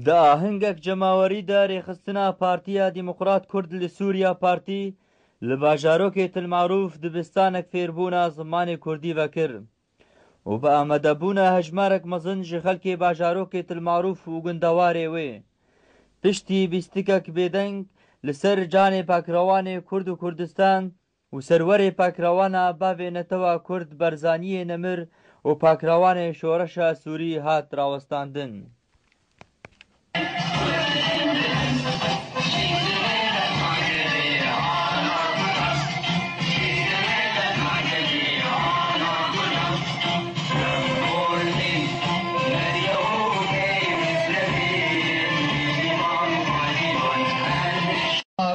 دا هەنگێک جەماوەریدا ڕێخستنا پارتیە دیموقرات کورد لە سووریا پارتی لە باژارۆکێ تلمعروف دبستانێک فێربوونا زمانی کوردی بەکرد و بە ئامادەبوونە هەژمارێک مەزن ji خەلکێ باژارۆکێ تلمعروف و گوندەوارێ وێ پشتی بیستکێک بێدەنگ لەسەر جانێ پاکراوانێ کورد و کوردستان و سەروەرێ پاکراوانە باوێنێتەوە کورد بەرزانیە نەمر و پاکراوانێ شۆڕەشە سووری هات ڕاوەستاندن.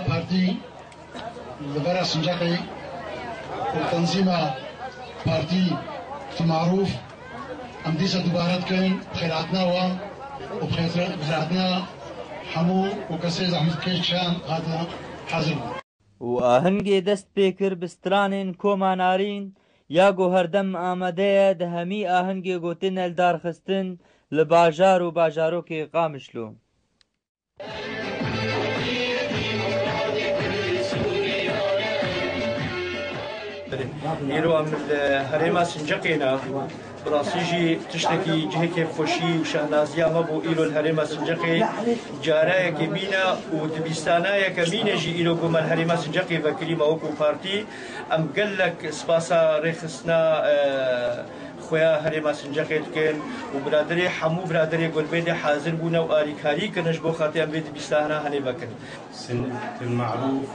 پارتی لبرا سنجاقي وتنظيم بارتي معروف ام ديسا دوبارات كاين بخيراتنا وبخيراتنا حمو وكسي زحمت كيشان هذا حزم و ئاهەنگێ دەست پێکرد بسترانên کۆمانارین یا گۆهەردەم ئامادەیە دەهەمی ئاهەنگێ گوتن ئەلدارخستن لە باژار و باژارۆکێ قامشلۆ. ئێرۆ ئەم هەرێما سنجەقێنە بڕاستیژی تشتێکی جهێکێ خۆشی و شەهنازیە ئەمە بۆ ئیرۆ هەرێما سنجەقێ جارایەکێ بینە و دبیستانایەکە مینێژی ئیرۆ گۆمەل هەرێما سنجەقێ بەکریمە وەکو پارتی ئەم گەلک سپاسە ڕێخستنا خۆیان هەرێما سنجەقێ دکەن و برادرێ هەموو برادرێ گۆلبێدێ حازر بوونە و ئالیکاریکردنش بۆ خاتی ئەم بێ دبیستانە هەنێ بەکرد. المعروف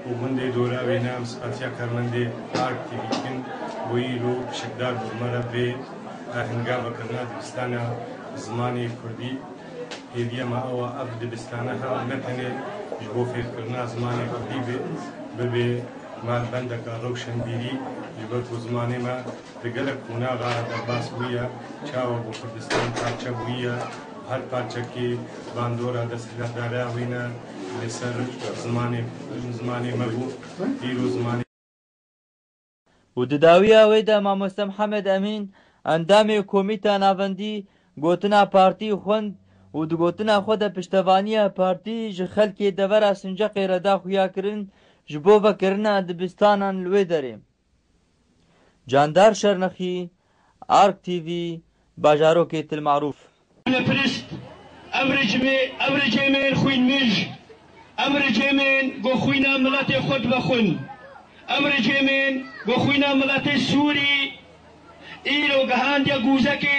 ومندي دورا بينام سقطيا كرمندي ارك تيكن ويلو شدار بمرة بي هنگا بكرنا دبستانا زماني كردي هيديا ما هو أبد دبستانا ها نتني جبو فير كرنا زماني كردي ببي ما بندك روشن بيري جبت زماني ما تقلق هنا غارة درباس ويا چاوا بو كردستان پارچا ويا هر پارچا کی باندورا دستگاه دارا وينا لسر زمانی مەبوو دیرو زمانی و دداوی ئەوەیدا مامۆستا محەممەد ئەمین ئەندامێ کۆمیتە ناوەندی گوتنا پارتی خوند و دگوتنا خۆدە پشتەوانیە پارتی ji خەلکێ دەڤەرا سنجەقێ ڕەدا خویاکردن ji بۆ بەکردنا دبستانان لێ دەرێ. جاندار شەرنەخی ئارک تیڤی باژارۆکێ تلمعروف. ئەمرجێمێن خوین مژ امر جيمين گو خوينا ملت خود بخون امر جيمين گو خوينا ملت سوري ايرو گهاندیا گوزکه